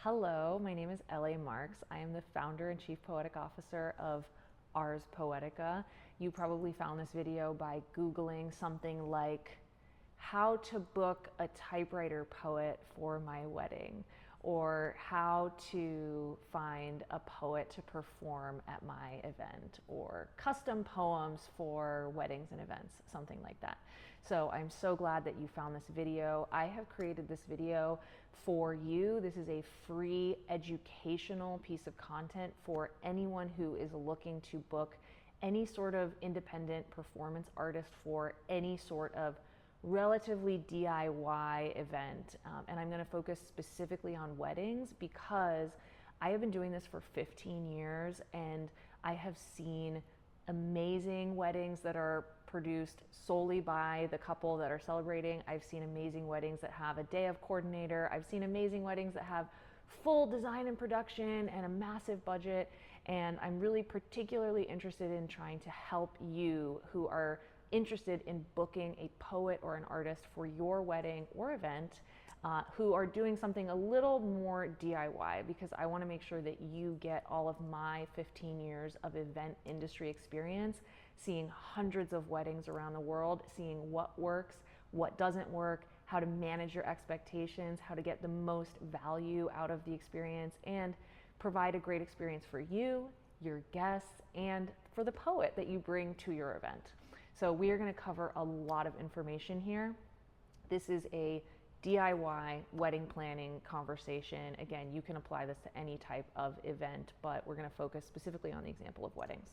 Hello, my name is L.A. Marks. I am the founder and chief poetic officer of Ars Poetica. You probably found this video by Googling something like how to book a typewriter poet for my wedding, or how to find a poet to perform at my event, or custom poems for weddings and events, something like that. So I'm so glad that you found this video. I have created this video for you. This is a free educational piece of content for anyone who is looking to book any sort of independent performance artist for any sort of relatively DIY event. And I'm going to focus specifically on weddings because I have been doing this for 15 years and I have seen amazing weddings that are produced solely by the couple that are celebrating. I've seen amazing weddings that have a day of coordinator. I've seen amazing weddings that have full design and production and a massive budget. And I'm really particularly interested in trying to help you who are interested in booking a poet or an artist for your wedding or event, who are doing something a little more DIY, because I want to make sure that you get all of my 15 years of event industry experience, seeing hundreds of weddings around the world, seeing what works, what doesn't work, how to manage your expectations, how to get the most value out of the experience, and provide a great experience for you, your guests, and for the poet that you bring to your event. So we are going to cover a lot of information here. This is a DIY wedding planning conversation. Again, you can apply this to any type of event, but we're going to focus specifically on the example of weddings.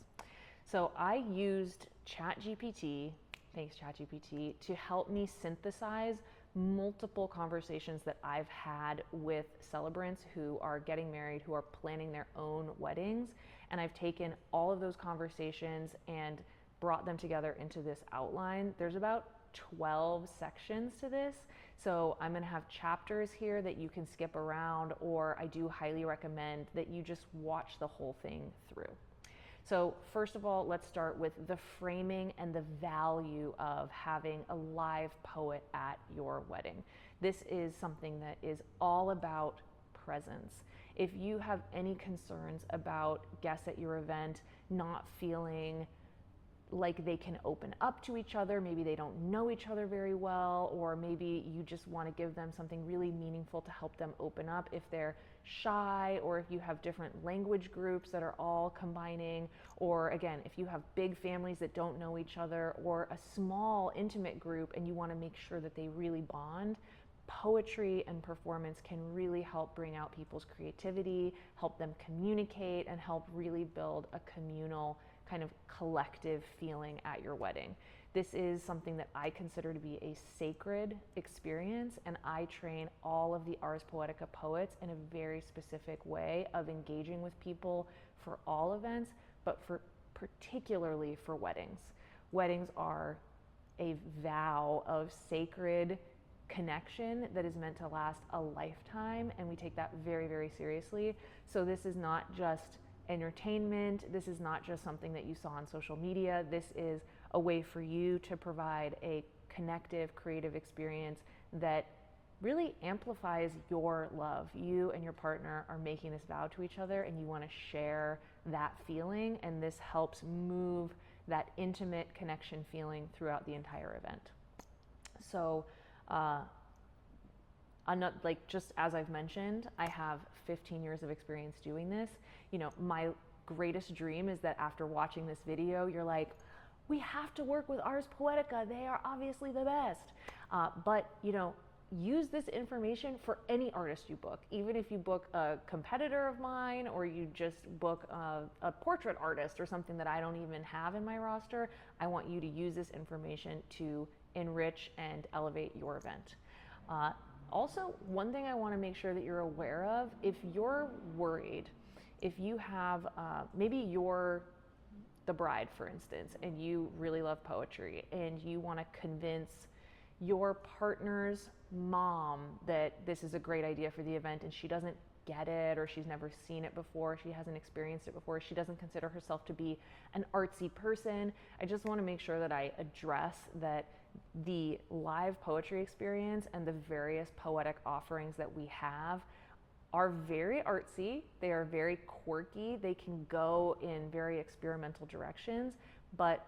So I used ChatGPT, thanks ChatGPT, to help me synthesize multiple conversations that I've had with celebrants who are getting married, who are planning their own weddings. And I've taken all of those conversations and brought them together into this outline. There's about 12 sections to this. So I'm going to have chapters here that you can skip around, or I do highly recommend that you just watch the whole thing through. So first of all, let's start with the framing and the value of having a live poet at your wedding. This is something that is all about presence. If you have any concerns about guests at your event not feeling like they can open up to each other, maybe they don't know each other very well, or maybe you just want to give them something really meaningful to help them open up if they're shy, or if you have different language groups that are all combining, or again, if you have big families that don't know each other, or a small intimate group and you want to make sure that they really bond, poetry and performance can really help bring out people's creativity, help them communicate, and help really build a communal kind of collective feeling at your wedding. This is something that I consider to be a sacred experience, and I train all of the Ars Poetica poets in a very specific way of engaging with people for all events, but for particularly for weddings. Weddings are a vow of sacred connection that is meant to last a lifetime, and we take that very, very seriously. So this is not just entertainment. This is not just something that you saw on social media. This is a way for you to provide a connective, creative experience that really amplifies your love. You and your partner are making this vow to each other, and you want to share that feeling, and this helps move that intimate connection feeling throughout the entire event. So like, just as I've mentioned, I have 15 years of experience doing this. You know, my greatest dream is that after watching this video, you're like, we have to work with Ars Poetica. They are obviously the best. But, you know, use this information for any artist you book. Even if you book a competitor of mine, or you just book a portrait artist or something that I don't even have in my roster, I want you to use this information to enrich and elevate your event. Also, one thing I want to make sure that you're aware of, if you're worried, if you have, maybe you're the bride, for instance, and you really love poetry, and you want to convince your partner's mom that this is a great idea for the event, and she doesn't get it, or she's never seen it before, she hasn't experienced it before, she doesn't consider herself to be an artsy person, I just want to make sure that I address that the live poetry experience and the various poetic offerings that we have are very artsy, they are very quirky, they can go in very experimental directions, but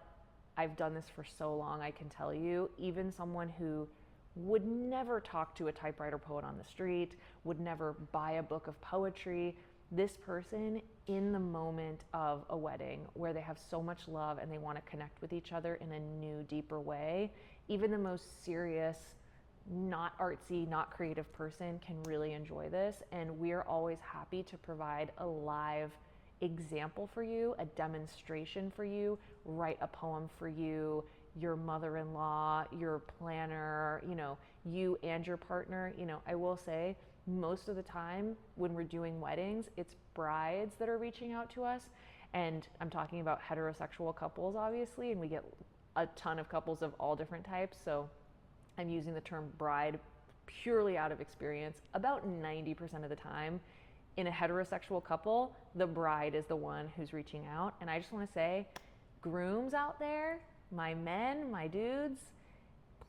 I've done this for so long, I can tell you, even someone who would never talk to a typewriter poet on the street, would never buy a book of poetry, this person in the moment of a wedding where they have so much love and they want to connect with each other in a new, deeper way, even the most serious, not artsy, not creative person can really enjoy this. And we're always happy to provide a live example for you, a demonstration for you, write a poem for you, your mother-in-law, your planner, you and your partner. I will say most of the time when we're doing weddings, it's brides that are reaching out to us. And I'm talking about heterosexual couples, obviously, and we get a ton of couples of all different types. So I'm using the term bride purely out of experience. About 90% of the time, in a heterosexual couple, the bride is the one who's reaching out. And I just want to say, grooms out there, my men, my dudes,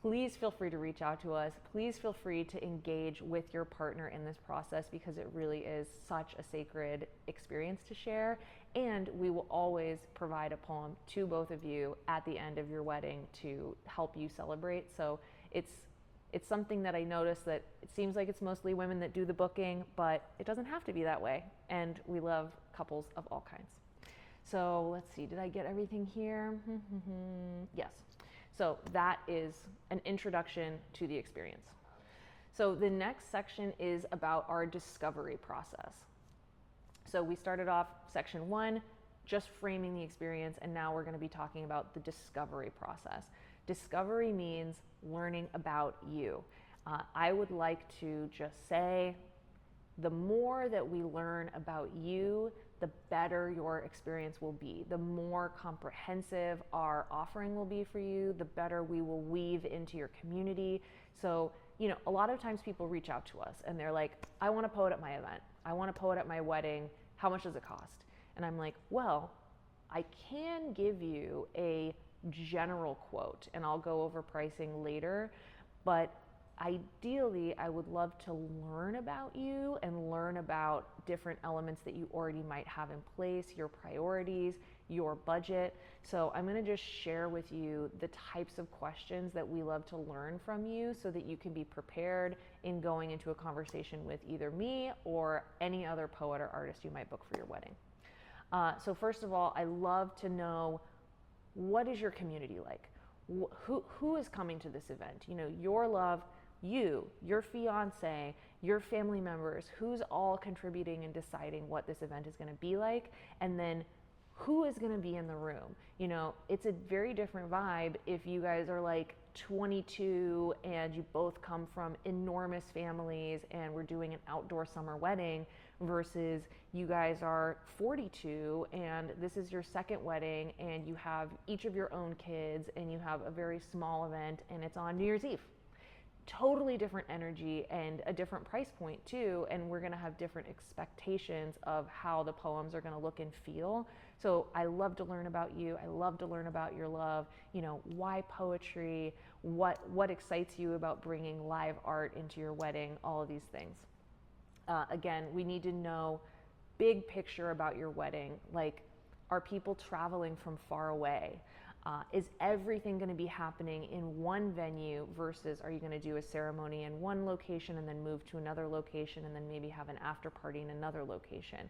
please feel free to reach out to us. Please feel free to engage with your partner in this process, because it really is such a sacred experience to share. And we will always provide a poem to both of you at the end of your wedding to help you celebrate. So it's something that I noticed that it seems like it's mostly women that do the booking, but it doesn't have to be that way. And we love couples of all kinds. So let's see, did I get everything here? Yes. So that is an introduction to the experience. So the next section is about our discovery process. So we started off section 1, just framing the experience, and now we're going to be talking about the discovery process. Discovery means learning about you. I would like to just say, the more that we learn about you, the better your experience will be. The more comprehensive our offering will be for you, the better we will weave into your community. So, a lot of times people reach out to us and they're like, I want a poet at my event. I want a poet at my wedding. How much does it cost? And I'm like, well, I can give you a general quote, and I'll go over pricing later, but ideally I would love to learn about you and learn about different elements that you already might have in place, your priorities, your budget. So I'm going to just share with you the types of questions that we love to learn from you so that you can be prepared in going into a conversation with either me or any other poet or artist you might book for your wedding. So first of all, I love to know, what is your community like? Who is coming to this event? Your love, you, your fiance, your family members, who's all contributing and deciding what this event is going to be like, and then who is going to be in the room. It's a very different vibe if you guys are like 22 and you both come from enormous families and we're doing an outdoor summer wedding, versus you guys are 42 and this is your second wedding and you have each of your own kids and you have a very small event and it's on New Year's Eve. Totally different energy and a different price point too, and we're going to have different expectations of how the poems are going to look and feel. So I love to learn about you. I love to learn about your love. Why poetry? What excites you about bringing live art into your wedding? All of these things. Again, we need to know big picture about your wedding. Like, are people traveling from far away? Is everything going to be happening in one venue, versus are you going to do a ceremony in one location and then move to another location and then maybe have an after party in another location?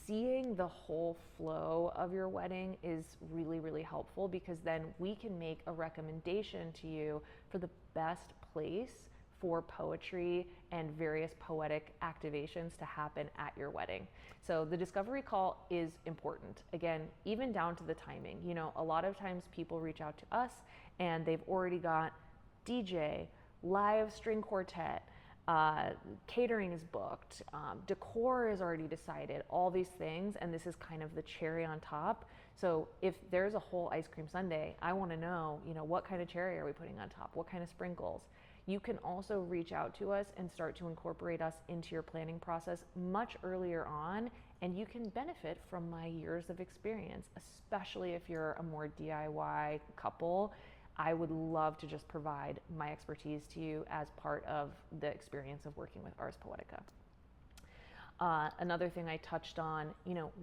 Seeing the whole flow of your wedding is really, really helpful, because then we can make a recommendation to you for the best place for poetry and various poetic activations to happen at your wedding. So the discovery call is important. Again, even down to the timing. A lot of times people reach out to us and they've already got DJ, live string quartet, catering is booked, decor is already decided, all these things, and this is kind of the cherry on top. So if there's a whole ice cream sundae, I want to know, what kind of cherry are we putting on top? What kind of sprinkles? You can also reach out to us and start to incorporate us into your planning process much earlier on, and you can benefit from my years of experience, especially if you're a more DIY couple. I would love to just provide my expertise to you as part of the experience of working with Ars Poetica. Another thing I touched on,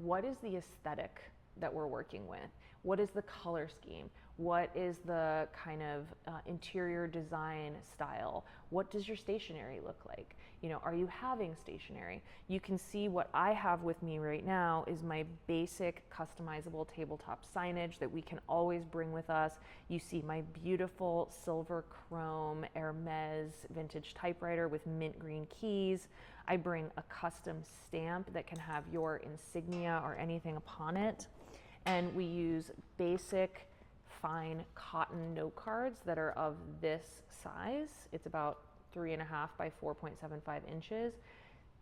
what is the aesthetic that we're working with? What is the color scheme? What is the kind of interior design style? What does your stationery look like? Are you having stationery? You can see what I have with me right now is my basic customizable tabletop signage that we can always bring with us. You see my beautiful silver chrome Hermes vintage typewriter with mint green keys. I bring a custom stamp that can have your insignia or anything upon it. And we use basic fine cotton note cards that are of this size. It's about 3.5 by 4.75 inches.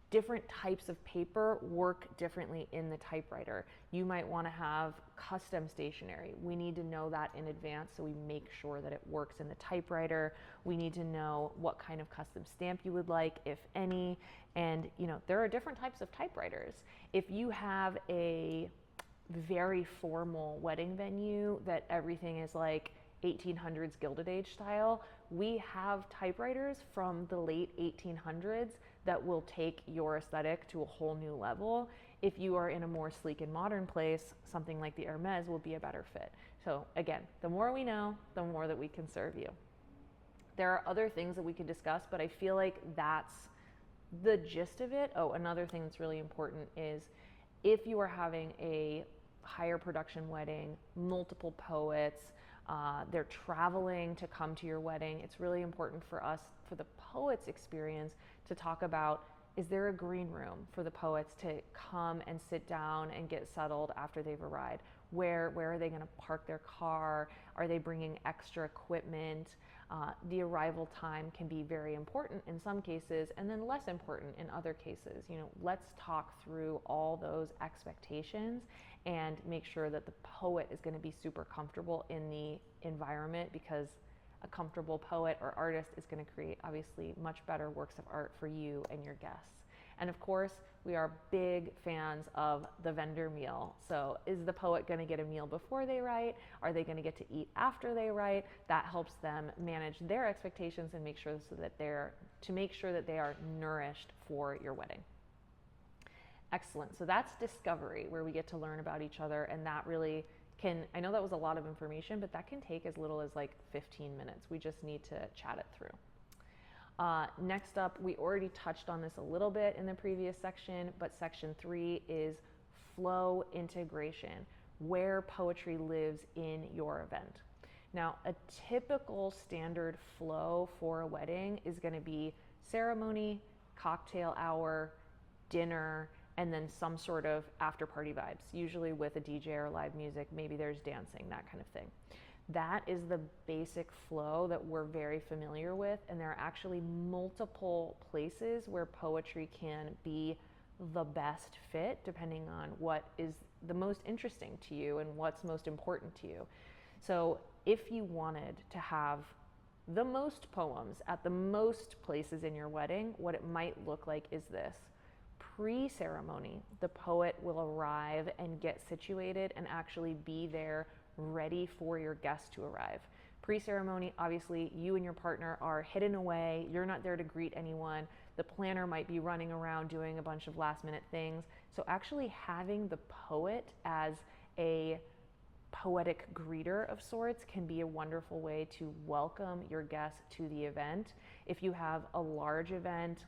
Different types of paper work differently in the typewriter. You might want to have custom stationery. We need to know that in advance so we make sure that it works in the typewriter. We need to know what kind of custom stamp you would like, if any. And there are different types of typewriters. If you have a very formal wedding venue that everything is like 1800s Gilded Age style, we have typewriters from the late 1800s that will take your aesthetic to a whole new level. If you are in a more sleek and modern place, something like the Hermes will be a better fit. So again, the more we know, the more that we can serve you. There are other things that we could discuss, but I feel like that's the gist of it. Oh, another thing that's really important is if you are having a higher production wedding, multiple poets, they're traveling to come to your wedding, it's really important for us, for the poets experience, to talk about, is there a green room for the poets to come and sit down and get settled after they've arrived? Where are they going to park their car? Are they bringing extra equipment? The arrival time can be very important in some cases and then less important in other cases. Let's talk through all those expectations and make sure that the poet is going to be super comfortable in the environment, because a comfortable poet or artist is going to create obviously much better works of art for you and your guests. And of course, we are big fans of the vendor meal. So is the poet going to get a meal before they write? Are they going to get to eat after they write? That helps them manage their expectations and make sure that they are nourished for your wedding. Excellent. So that's discovery, where we get to learn about each other, and that really can, I know that was a lot of information, but that can take as little as like 15 minutes. We just need to chat it through. Next up, we already touched on this a little bit in the previous section, but section 3 is flow integration, where poetry lives in your event. Now, a typical standard flow for a wedding is going to be ceremony, cocktail hour, dinner, and then some sort of after party vibes, usually with a DJ or live music. Maybe there's dancing, that kind of thing. That is the basic flow that we're very familiar with, and there are actually multiple places where poetry can be the best fit depending on what is the most interesting to you and what's most important to you. So if you wanted to have the most poems at the most places in your wedding, what it might look like is this. Pre-ceremony, the poet will arrive and get situated and actually be there ready for your guests to arrive. Pre-ceremony, obviously, you and your partner are hidden away. You're not there to greet anyone. The planner might be running around doing a bunch of last-minute things. So actually having the poet as a poetic greeter of sorts can be a wonderful way to welcome your guests to the event. If you have a large event,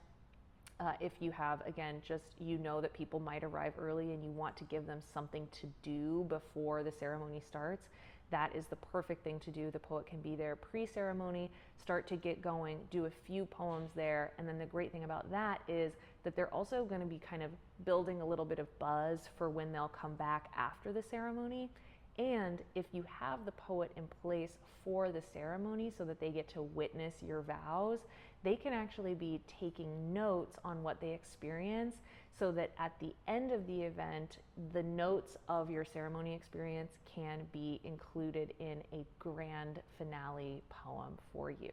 if you have, again, just that people might arrive early and you want to give them something to do before the ceremony starts, that is the perfect thing to do. The poet can be there pre-ceremony, start to get going, do a few poems there, and then the great thing about that is that they're also going to be kind of building a little bit of buzz for when they'll come back after the ceremony. And if you have the poet in place for the ceremony so that they get to witness your vows, they can actually be taking notes on what they experience, so that at the end of the event, the notes of your ceremony experience can be included in a grand finale poem for you.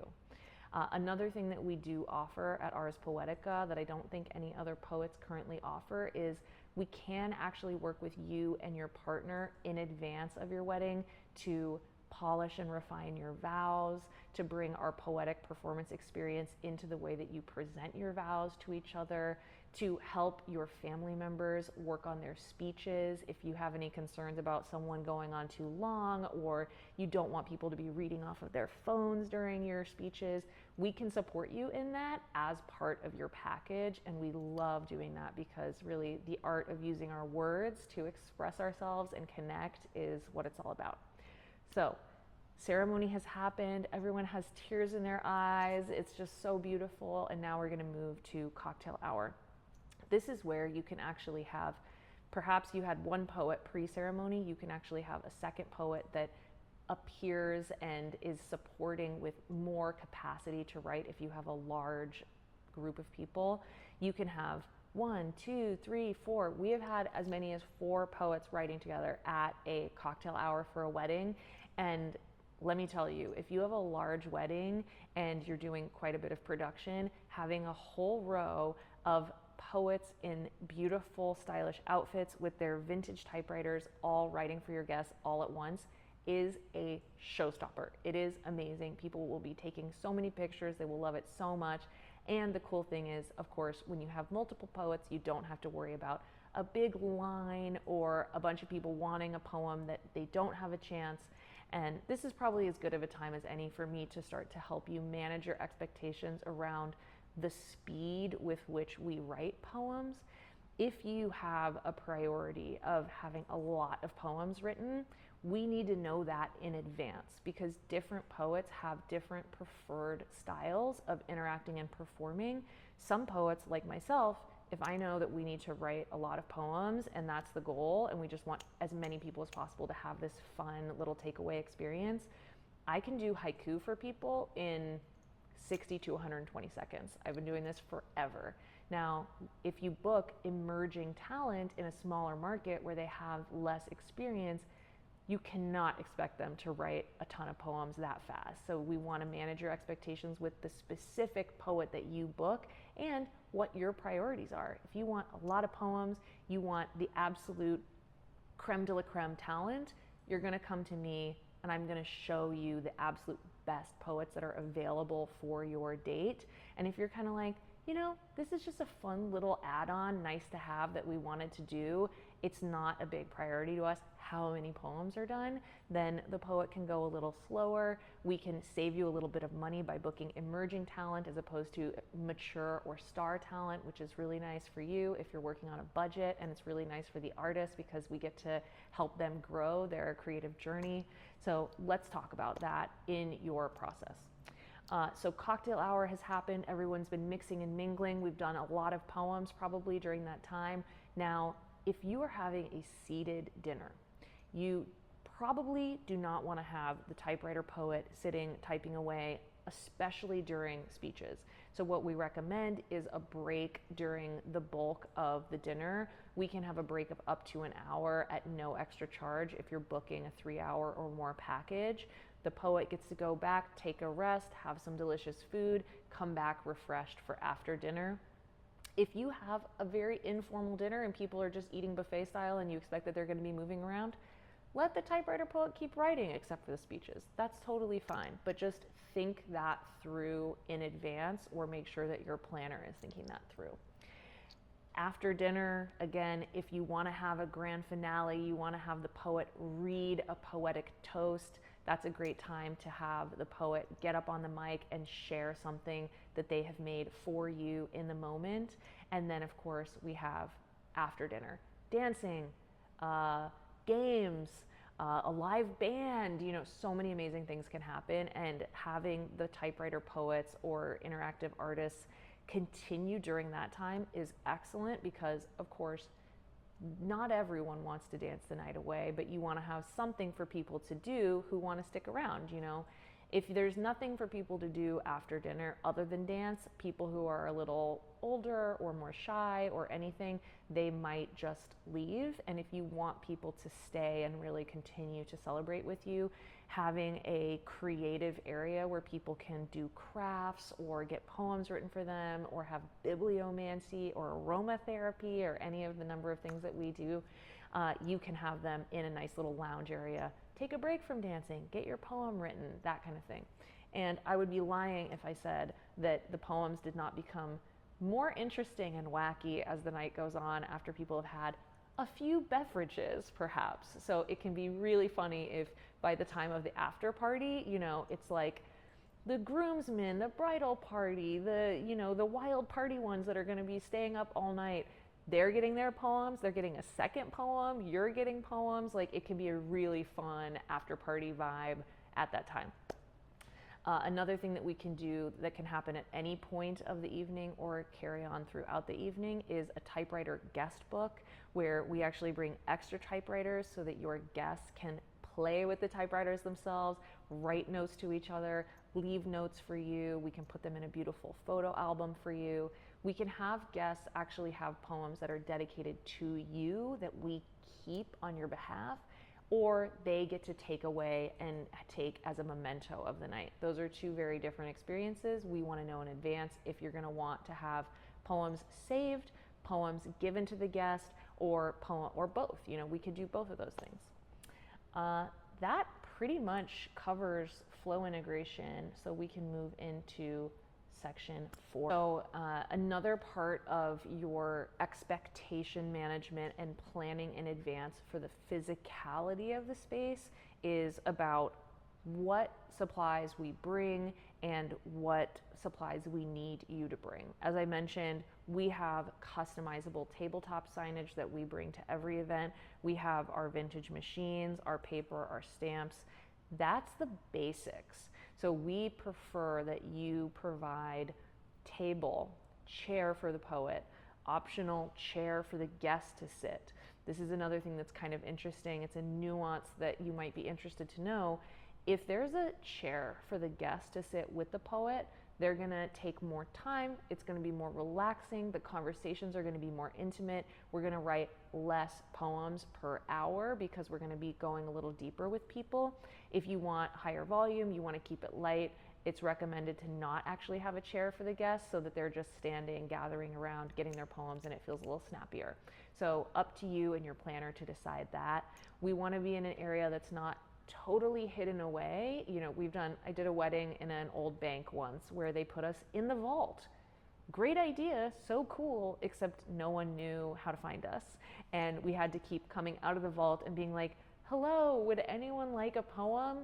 Another thing that we do offer at Ars Poetica that I don't think any other poets currently offer is we can actually work with you and your partner in advance of your wedding to polish and refine your vows, to bring our poetic performance experience into the way that you present your vows to each other, to help your family members work on their speeches. If you have any concerns about someone going on too long, or you don't want people to be reading off of their phones during your speeches, we can support you in that as part of your package. And we love doing that because really the art of using our words to express ourselves and connect is what it's all about. So ceremony has happened. Everyone has tears in their eyes. It's just so beautiful. And now we're going to move to cocktail hour. This is where you can actually have, perhaps you had one poet pre-ceremony, you can actually have a second poet that appears and is supporting with more capacity to write. If you have a large group of people, you can have 1, 2, 3, 4. We have had as many as 4 poets writing together at a cocktail hour for a wedding. And let me tell you, if you have a large wedding and you're doing quite a bit of production, having a whole row of poets in beautiful, stylish outfits with their vintage typewriters, all writing for your guests all at once, is a showstopper. It is amazing. People will be taking so many pictures. They will love it so much. And the cool thing is, of course, when you have multiple poets, you don't have to worry about a big line or a bunch of people wanting a poem that they don't have a chance. And this is probably as good of a time as any for me to start to help you manage your expectations around the speed with which we write poems. If you have a priority of having a lot of poems written, we need to know that in advance, because different poets have different preferred styles of interacting and performing. Some poets, like myself, if I know that we need to write a lot of poems and that's the goal, and we just want as many people as possible to have this fun little takeaway experience, I can do haiku for people in 60 to 120 seconds. I've been doing this forever. Now, if you book emerging talent in a smaller market where they have less experience, you cannot expect them to write a ton of poems that fast. So we want to manage your expectations with the specific poet that you book and what your priorities are. If you want a lot of poems, you want the absolute creme de la creme talent, you're going to come to me and I'm going to show you the absolute best poets that are available for your date. And if you're kind of like, you know, this is just a fun little add-on, nice to have that we wanted to do, it's not a big priority to us how many poems are done, then the poet can go a little slower. We can save you a little bit of money by booking emerging talent as opposed to mature or star talent, which is really nice for you if you're working on a budget, and it's really nice for the artist because we get to help them grow their creative journey. So let's talk about that in your process. So cocktail hour has happened. Everyone's been mixing and mingling. We've done a lot of poems probably during that time. Now, if you are having a seated dinner, you probably do not want to have the typewriter poet sitting typing away, especially during speeches. So what we recommend is a break during the bulk of the dinner. We can have a break of up to an hour at no extra charge if you're booking a 3-hour or more package. The poet gets to go back, take a rest, have some delicious food, come back refreshed for after dinner. If you have a very informal dinner and people are just eating buffet style and you expect that they're going to be moving around, let the typewriter poet keep writing except for the speeches. That's totally fine, but just think that through in advance, or make sure that your planner is thinking that through. After dinner, again, if you want to have a grand finale, you want to have the poet read a poetic toast, that's a great time to have the poet get up on the mic and share something that they have made for you in the moment. And then, of course, we have after dinner dancing, games, a live band, you know, so many amazing things can happen. And having the typewriter poets or interactive artists continue during that time is excellent because, of course, not everyone wants to dance the night away, but you want to have something for people to do who want to stick around, you know. If there's nothing for people to do after dinner other than dance, people who are a little older or more shy or anything, they might just leave. And if you want people to stay and really continue to celebrate with you, having a creative area where people can do crafts or get poems written for them or have bibliomancy or aromatherapy or any of the number of things that we do, you can have them in a nice little lounge area. Take a break from dancing, get your poem written, that kind of thing. And I would be lying if I said that the poems did not become more interesting and wacky as the night goes on after people have had a few beverages perhaps. So it can be really funny if by the time of the after party, you know, it's like the groomsmen, the bridal party, the, you know, the wild party ones that are going to be staying up all night, they're getting their poems, they're getting a second poem, you're getting poems. Like, it can be a really fun after party vibe at that time. Another thing that we can do that can happen at any point of the evening or carry on throughout the evening is a typewriter guest book, where we actually bring extra typewriters so that your guests can play with the typewriters themselves, write notes to each other, leave notes for you. We can put them in a beautiful photo album for you. We can have guests actually have poems that are dedicated to you that we keep on your behalf, or they get to take away and take as a memento of the night. Those are two very different experiences. We want to know in advance if you're going to want to have poems saved, poems given to the guest, or both. You know, we could do both of those things. That pretty much covers flow integration, so we can move into section 4. So another part of your expectation management and planning in advance for the physicality of the space is about what supplies we bring and what supplies we need you to bring. As I mentioned, we have customizable tabletop signage that we bring to every event. We have our vintage machines, our paper, our stamps. That's the basics. So we prefer that you provide table, chair for the poet, optional chair for the guest to sit. This is another thing that's kind of interesting. It's a nuance that you might be interested to know. If there's a chair for the guest to sit with the poet, they're gonna take more time, it's gonna be more relaxing, the conversations are gonna be more intimate, we're gonna write less poems per hour because we're gonna be going a little deeper with people. If you want higher volume, you wanna keep it light, it's recommended to not actually have a chair for the guests so that they're just standing, gathering around, getting their poems, and it feels a little snappier. So up to you and your planner to decide that. We wanna be in an area that's not totally hidden away. You know, I did a wedding in an old bank once where they put us in the vault. Great idea, so cool, except no one knew how to find us. And we had to keep coming out of the vault and being like, hello, would anyone like a poem?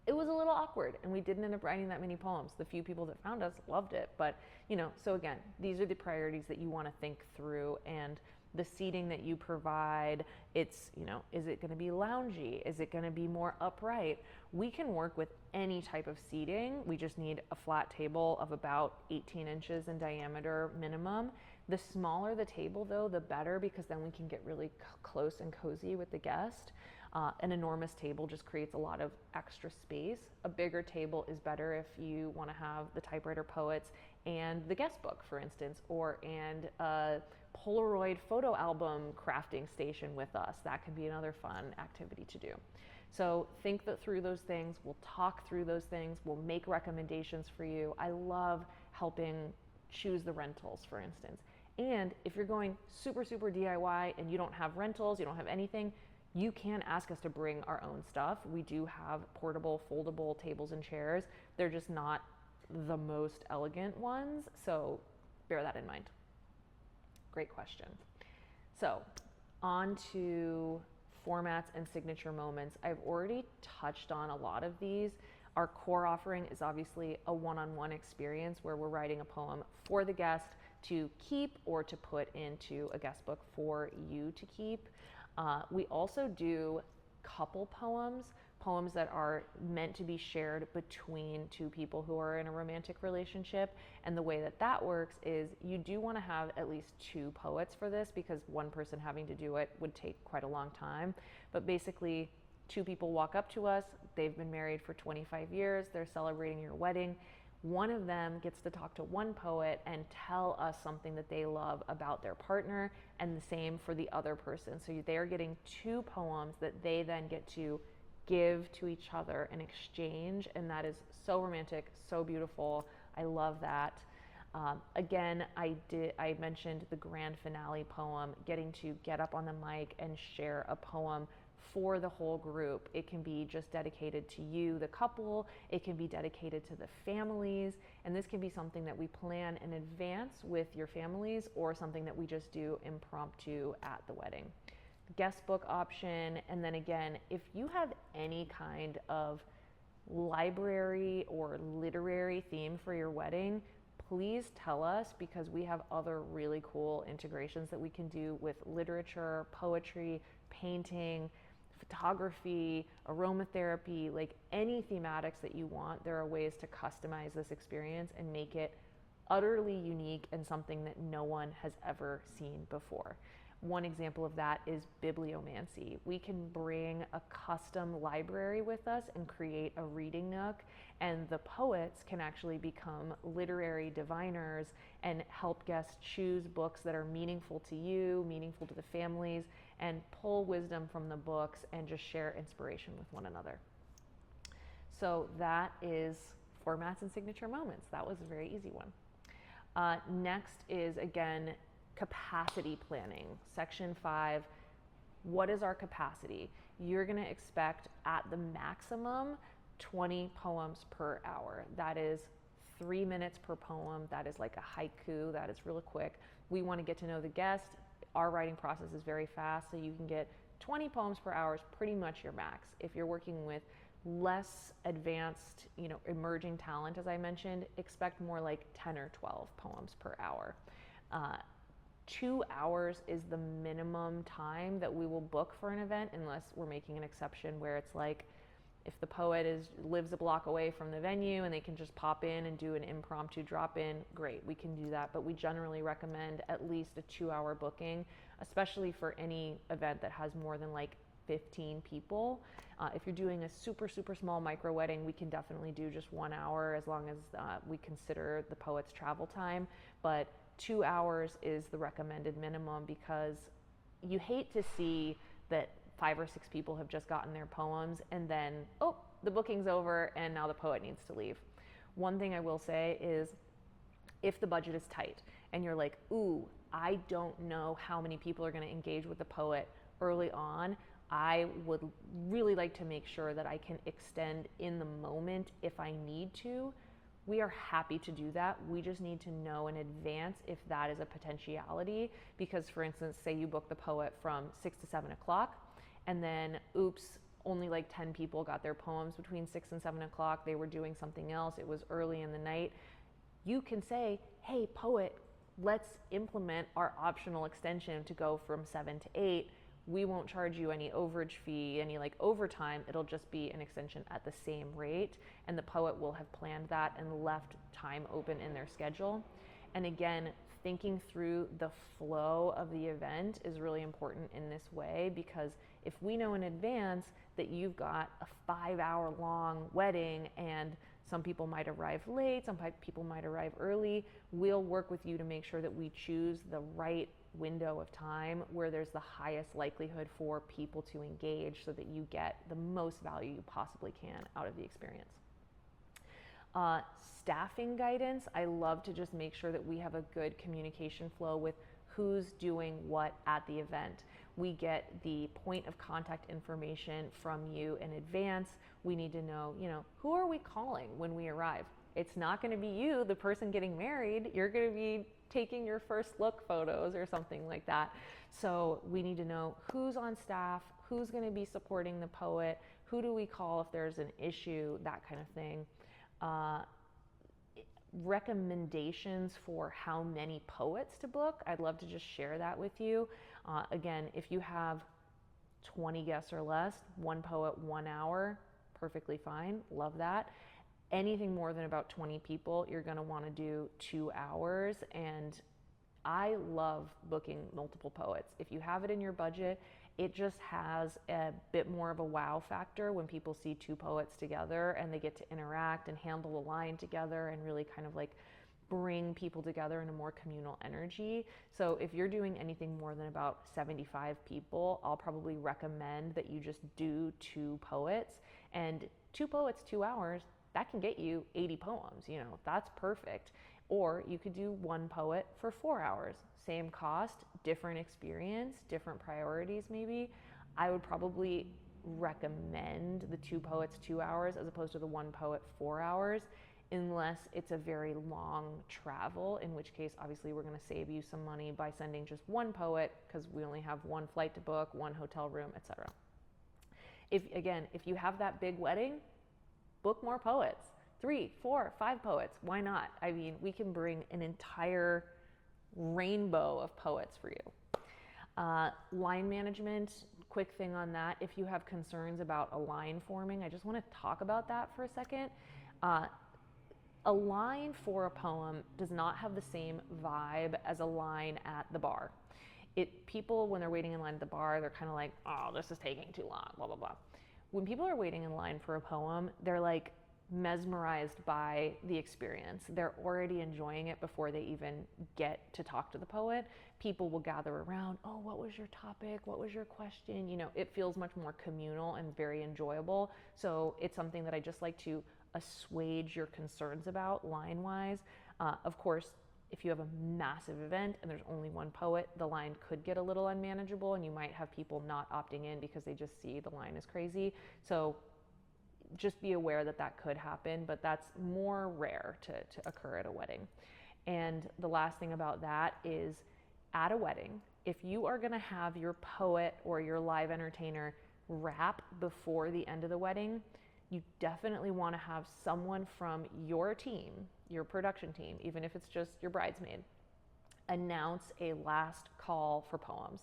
It was a little awkward, and we didn't end up writing that many poems. The few people that found us loved it, but you know, so again, these are the priorities that you want to think through, and the seating that you provide, it's, you know, is it going to be loungy? Is it going to be more upright? We can work with any type of seating. We just need a flat table of about 18 inches in diameter minimum. The smaller the table though, the better, because then we can get really close and cozy with the guest. An enormous table just creates a lot of extra space. A bigger table is better if you want to have the Typewriter Poets and the guest book, for instance, and a Polaroid photo album crafting station with us. That could be another fun activity to do. So think through those things. We'll talk through those things. We'll make recommendations for you. I love helping choose the rentals, for instance. And if you're going super, super DIY and you don't have rentals, you don't have anything, you can ask us to bring our own stuff. We do have portable, foldable tables and chairs. They're just not the most elegant ones, so bear that in mind. Great question. So on to formats and signature moments. I've already touched on a lot of these. Our core offering is obviously a one-on-one experience where we're writing a poem for the guest to keep or to put into a guest book for you to keep. We also do couple poems that are meant to be shared between two people who are in a romantic relationship. And the way that works is you do want to have at least two poets for this, because one person having to do it would take quite a long time. But basically, two people walk up to us, they've been married for 25 years, they're celebrating your wedding. One of them gets to talk to one poet and tell us something that they love about their partner, and the same for the other person. So they're getting two poems that they then get to give to each other in exchange, and that is so romantic, so beautiful. I love that. Again, I mentioned the grand finale poem, getting to get up on the mic and share a poem for the whole group. It can be just dedicated to you, the couple. It can be dedicated to the families. And this can be something that we plan in advance with your families, or something that we just do impromptu at the wedding. Guest book option. And then again, if you have any kind of library or literary theme for your wedding, please tell us, because we have other really cool integrations that we can do with literature, poetry, painting, photography, aromatherapy, like any thematics that you want. There are ways to customize this experience and make it utterly unique and something that no one has ever seen before. One example of that is bibliomancy. We can bring a custom library with us and create a reading nook, and the poets can actually become literary diviners and help guests choose books that are meaningful to you, meaningful to the families, and pull wisdom from the books and just share inspiration with one another. So that is formats and signature moments. That was a very easy one. Next is, again, capacity planning. Section 5, what is our capacity? You're going to expect at the maximum 20 poems per hour. That is 3 minutes per poem. That is like a haiku. That is really quick. We want to get to know the guest. Our writing process is very fast, so you can get 20 poems per hour is pretty much your max. If you're working with less advanced, emerging talent, as I mentioned, expect more like 10 or 12 poems per hour. 2 hours is the minimum time that we will book for an event, unless we're making an exception where it's like, if the poet lives a block away from the venue and they can just pop in and do an impromptu drop-in, great, we can do that. But we generally recommend at least a 2-hour booking, especially for any event that has more than like 15 people. If you're doing a super, super small micro wedding, we can definitely do just 1 hour, as long as we consider the poet's travel time. But 2 hours is the recommended minimum, because you hate to see that 5 or 6 people have just gotten their poems and then, oh, the booking's over and now the poet needs to leave. One thing I will say is, if the budget is tight and you're like, ooh, I don't know how many people are going to engage with the poet early on, I would really like to make sure that I can extend in the moment if I need to. We are happy to do that. We just need to know in advance if that is a potentiality, because, for instance, say you book the poet from 6 to 7 o'clock, and then, oops, only like 10 people got their poems between 6 and 7 o'clock. They were doing something else. It was early in the night. You can say, hey, poet, let's implement our optional extension to go from 7 to 8. We won't charge you any overage fee, any like overtime. It'll just be an extension at the same rate. And the poet will have planned that and left time open in their schedule. And again, thinking through the flow of the event is really important in this way, because if we know in advance that you've got a 5-hour long wedding and some people might arrive late, some people might arrive early, we'll work with you to make sure that we choose the right window of time where there's the highest likelihood for people to engage, so that you get the most value you possibly can out of the experience. Staffing guidance, I love to just make sure that we have a good communication flow with who's doing what at the event. We get the point of contact information from you in advance. We need to know, who are we calling when we arrive? It's not going to be you, the person getting married. You're going to be taking your first look photos or something like that. So we need to know who's on staff, who's going to be supporting the poet, who do we call if there's an issue, that kind of thing. Recommendations for how many poets to book, I'd love to just share that with you. Again, if you have 20 guests or less, 1 poet, 1 hour, perfectly fine, love that. Anything more than about 20 people, you're going to want to do 2 hours. And I love booking multiple poets. If you have it in your budget, it just has a bit more of a wow factor when people see 2 poets together and they get to interact and handle the line together and really kind of like bring people together in a more communal energy. So if you're doing anything more than about 75 people, I'll probably recommend that you just do 2 poets. And 2 poets, 2 hours, that can get you 80 poems, that's perfect. Or you could do 1 poet for 4 hours. Same cost, different experience, different priorities maybe. I would probably recommend the 2 poets 2 hours as opposed to the 1 poet 4 hours, unless it's a very long travel, in which case obviously we're going to save you some money by sending just 1 poet because we only have 1 flight to book, 1 hotel room, etc. If you have that big wedding, book more poets, 3, 4, 5 poets. Why not? I mean, we can bring an entire rainbow of poets for you. Line management, quick thing on that. If you have concerns about a line forming, I just want to talk about that for a second. A line for a poem does not have the same vibe as a line at the bar. People, when they're waiting in line at the bar, they're kind of like, oh, this is taking too long, blah, blah, blah. When people are waiting in line for a poem, they're like mesmerized by the experience. They're already enjoying it before they even get to talk to the poet. People will gather around, oh, what was your topic? What was your question? You know, it feels much more communal and very enjoyable. So it's something that I just like to assuage your concerns about line-wise. Of course, if you have a massive event and there's only 1 poet, the line could get a little unmanageable and you might have people not opting in because they just see the line is crazy. So just be aware that that could happen, but that's more rare to occur at a wedding. And the last thing about that is, at a wedding, if you are going to have your poet or your live entertainer wrap before the end of the wedding, you definitely want to have someone from your team, your production team, even if it's just your bridesmaid, announce a last call for poems.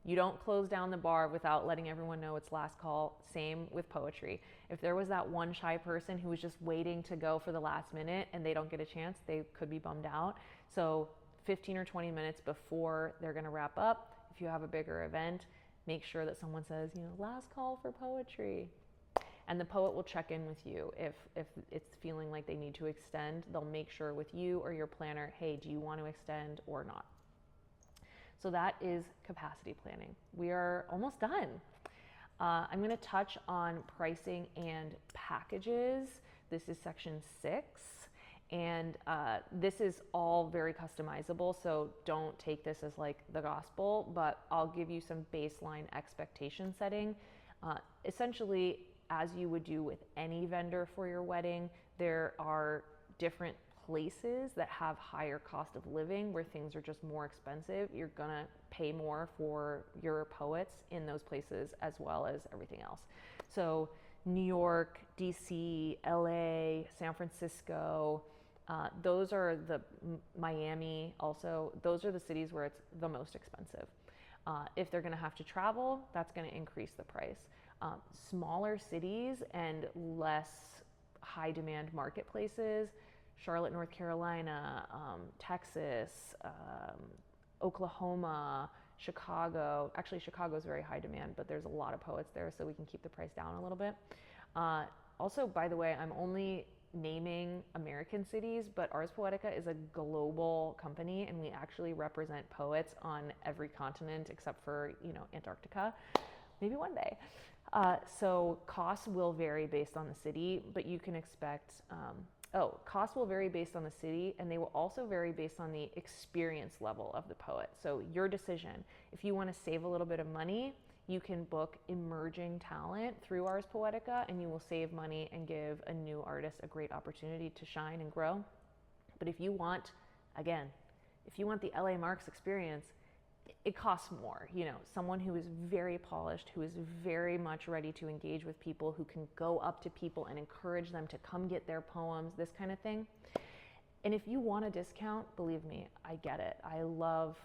You don't close down the bar without letting everyone know it's last call. Same with poetry. If there was that one shy person who was just waiting to go for the last minute and they don't get a chance, they could be bummed out. So 15 or 20 minutes before they're going to wrap up, if you have a bigger event, make sure that someone says, last call for poetry. And the poet will check in with you. If it's feeling like they need to extend, they'll make sure with you or your planner, hey, do you want to extend or not? So that is capacity planning. We are almost done. I'm going to touch on pricing and packages. This is section 6. And this is all very customizable, so don't take this as like the gospel, but I'll give you some baseline expectation setting. Essentially, as you would do with any vendor for your wedding, there are different places that have higher cost of living where things are just more expensive. You're gonna pay more for your poets in those places as well as everything else. So New York, DC, LA, San Francisco, those are Miami also, those are the cities where it's the most expensive. If they're gonna have to travel, that's gonna increase the price. Smaller cities and less high demand marketplaces, Charlotte, North Carolina, Texas, Oklahoma, Chicago. Actually, Chicago is very high demand, but there's a lot of poets there, so we can keep the price down a little bit. Also, by the way, I'm only naming American cities, but Ars Poetica is a global company, and we actually represent poets on every continent except for, Antarctica. Maybe one day. So costs will vary based on the city, but you can expect, costs will vary based on the city, and they will also vary based on the experience level of the poet. So your decision. If you want to save a little bit of money, you can book emerging talent through Ars Poetica, and you will save money and give a new artist a great opportunity to shine and grow. But if you want the LA Marks experience, it costs more. Someone who is very polished, who is very much ready to engage with people, who can go up to people and encourage them to come get their poems, this kind of thing. And if you want a discount, believe me, I get it. I love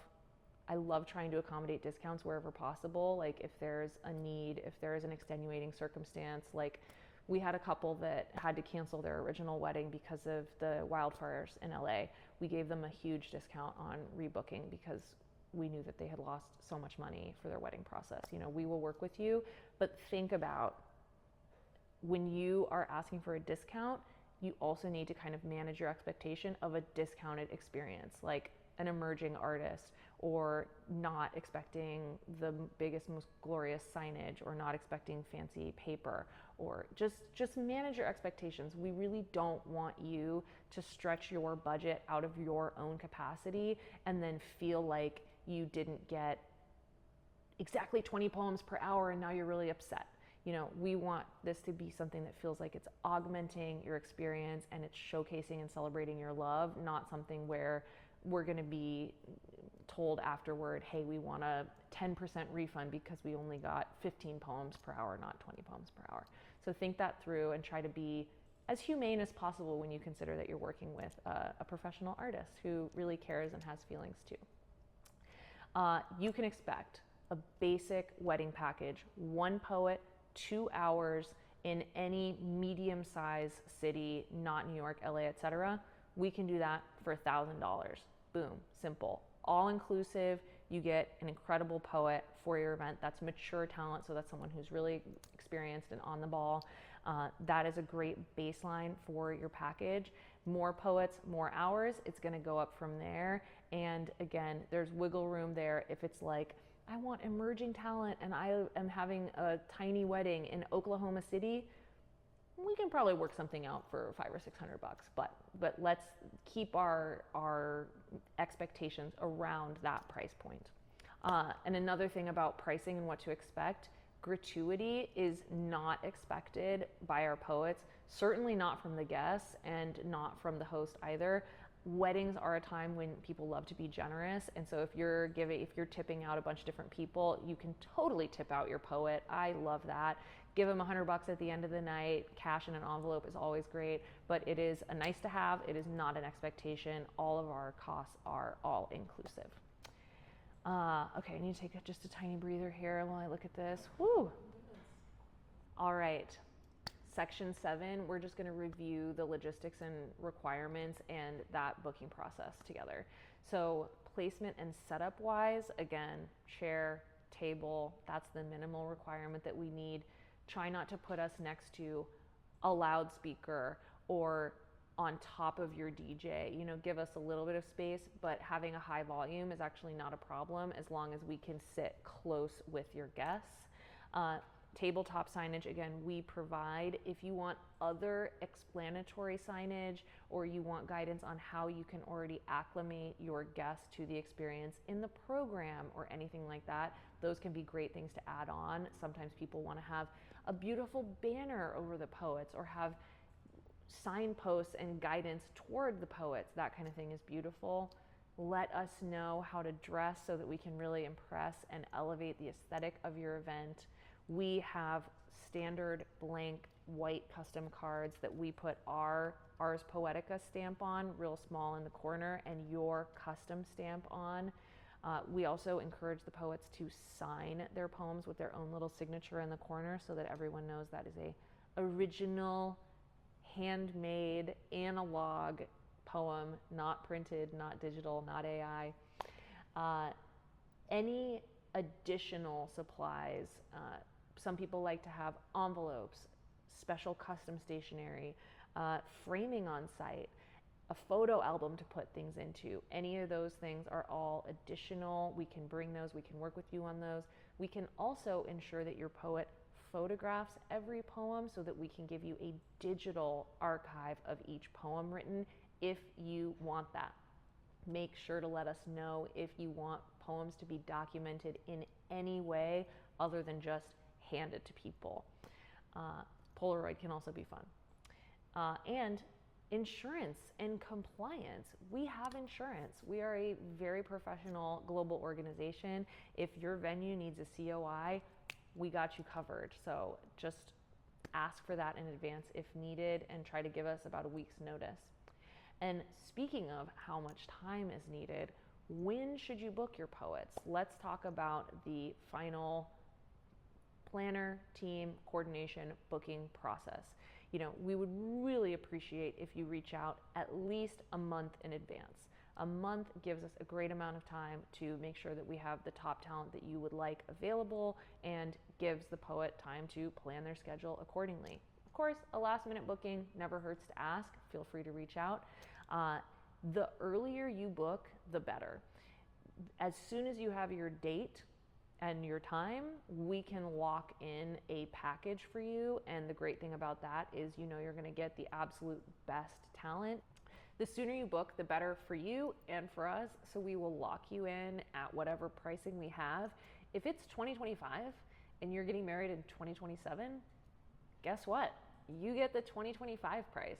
trying to accommodate discounts wherever possible. Like if there's a need, if there's an extenuating circumstance, like we had a couple that had to cancel their original wedding because of the wildfires in LA. We gave them a huge discount on rebooking because we knew that they had lost so much money for their wedding process. We will work with you, but think about when you are asking for a discount, you also need to kind of manage your expectation of a discounted experience, like an emerging artist, or not expecting the biggest, most glorious signage, or not expecting fancy paper, or just manage your expectations. We really don't want you to stretch your budget out of your own capacity and then feel like you didn't get exactly 20 poems per hour and now you're really upset. You know, we want this to be something that feels like it's augmenting your experience and it's showcasing and celebrating your love, not something where we're going to be told afterward, hey, we want a 10% refund because we only got 15 poems per hour, not 20 poems per hour. So think that through and try to be as humane as possible when you consider that you're working with a professional artist who really cares and has feelings too. You can expect a basic wedding package, 1 poet, 2 hours in any medium-sized city, not New York, LA, etc. We can do that for $1,000. Boom, simple. All inclusive, you get an incredible poet for your event. That's mature talent, so that's someone who's really experienced and on the ball. That is a great baseline for your package. More poets, more hours, it's gonna go up from there. And again, there's wiggle room there if it's like, I want emerging talent and I am having a tiny wedding in Oklahoma City. We can probably work something out for $500 or $600, but let's keep our expectations around that price point. And another thing about pricing and what to expect, gratuity is not expected by our poets, certainly not from the guests and not from the host either. Weddings are a time when people love to be generous, and so if you're tipping out a bunch of different people, you can totally tip out your poet. I love that. Give them $100 at the end of the night. Cash in an envelope is always great, but it is a nice to have. It is not an expectation. All of our costs are all inclusive. Okay, I need to take just a tiny breather here while I look at this. Woo! All right. Section 7, we're just going to review the logistics and requirements and that booking process together. So placement and setup wise, again, chair, table, that's the minimal requirement that we need. Try not to put us next to a loudspeaker or on top of your DJ. You know, give us a little bit of space, but having a high volume is actually not a problem as long as we can sit close with your guests. Tabletop signage, again, we provide. If you want other explanatory signage or you want guidance on how you can already acclimate your guests to the experience in the program or anything like that, those can be great things to add on. Sometimes people want to have a beautiful banner over the poets or have signposts and guidance toward the poets. That kind of thing is beautiful. Let us know how to dress so that we can really impress and elevate the aesthetic of your event. We have standard blank white custom cards that we put our Ars Poetica stamp on, real small in the corner, and your custom stamp on. We also encourage the poets to sign their poems with their own little signature in the corner so that everyone knows that is a original, handmade, analog poem, not printed, not digital, not AI. Any additional supplies, some people like to have envelopes, special custom stationery, framing on site, a photo album to put things into. Any of those things are all additional. We can bring those, we can work with you on those. We can also ensure that your poet photographs every poem so that we can give you a digital archive of each poem written if you want that. Make sure to let us know if you want poems to be documented in any way other than just handed to people. Polaroid can also be fun. And insurance and compliance. We have insurance. We are a very professional global organization. If your venue needs a COI, we got you covered. So just ask for that in advance if needed and try to give us about a week's notice. And speaking of how much time is needed, when should you book your poets? Let's talk about the final planner, team, coordination, booking process. You know, we would really appreciate if you reach out at least a month in advance. A month gives us a great amount of time to make sure that we have the top talent that you would like available and gives the poet time to plan their schedule accordingly. Of course, a last minute booking never hurts to ask. Feel free to reach out. The earlier you book, the better. As soon as you have your date and your time, we can lock in a package for you. And the great thing about that is, you know, you're going to get the absolute best talent. The sooner you book, the better for you and for us. So we will lock you in at whatever pricing we have. If it's 2025 and you're getting married in 2027, guess what? You get the 2025 price.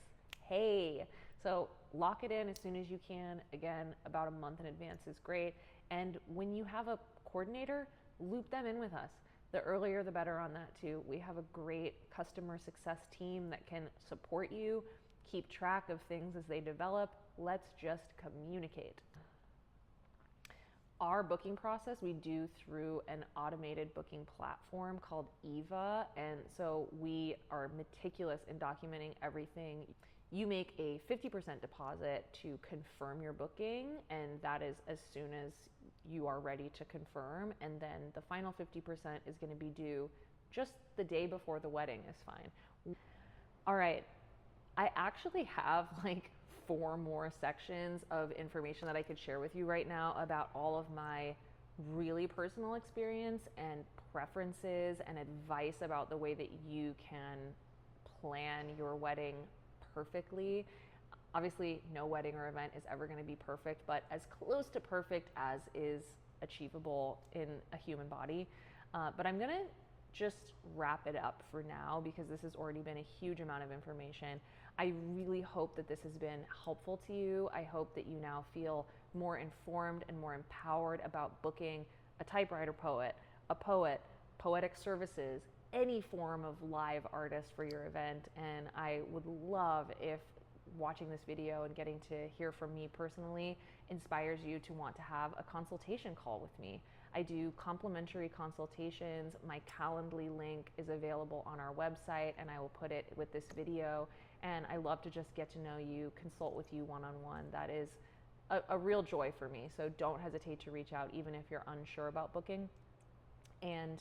Hey, so lock it in as soon as you can. Again, about a month in advance is great. And when you have a coordinator, loop them in with us. The earlier the better on that too. We have a great customer success team that can support you, keep track of things as they develop. Let's just communicate. Our booking process we do through an automated booking platform called Eva, and so we are meticulous in documenting everything. You make a 50% deposit to confirm your booking, and that is as soon as you are ready to confirm, and then the final 50% is going to be due just the day before the wedding is fine. All right, I actually have like 4 more sections of information that I could share with you right now about all of my really personal experience and preferences and advice about the way that you can plan your wedding perfectly. Obviously, no wedding or event is ever going to be perfect, but as close to perfect as is achievable in a human body. But I'm going to just wrap it up for now because this has already been a huge amount of information. I really hope that this has been helpful to you. I hope that you now feel more informed and more empowered about booking a typewriter poet, a poet, poetic services, any form of live artist for your event. And I would love if watching this video and getting to hear from me personally inspires you to want to have a consultation call with me. I do complimentary consultations. My Calendly link is available on our website, and I will put it with this video. And I love to just get to know you, consult with you one-on-one. That is a real joy for me. So don't hesitate to reach out even if you're unsure about booking. And,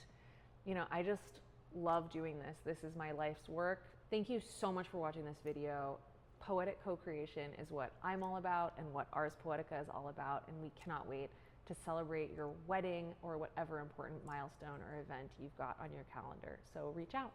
you know, I just love doing this. This is my life's work. Thank you so much for watching this video. Poetic co-creation is what I'm all about and what Ars Poetica is all about. And we cannot wait to celebrate your wedding or whatever important milestone or event you've got on your calendar. So reach out.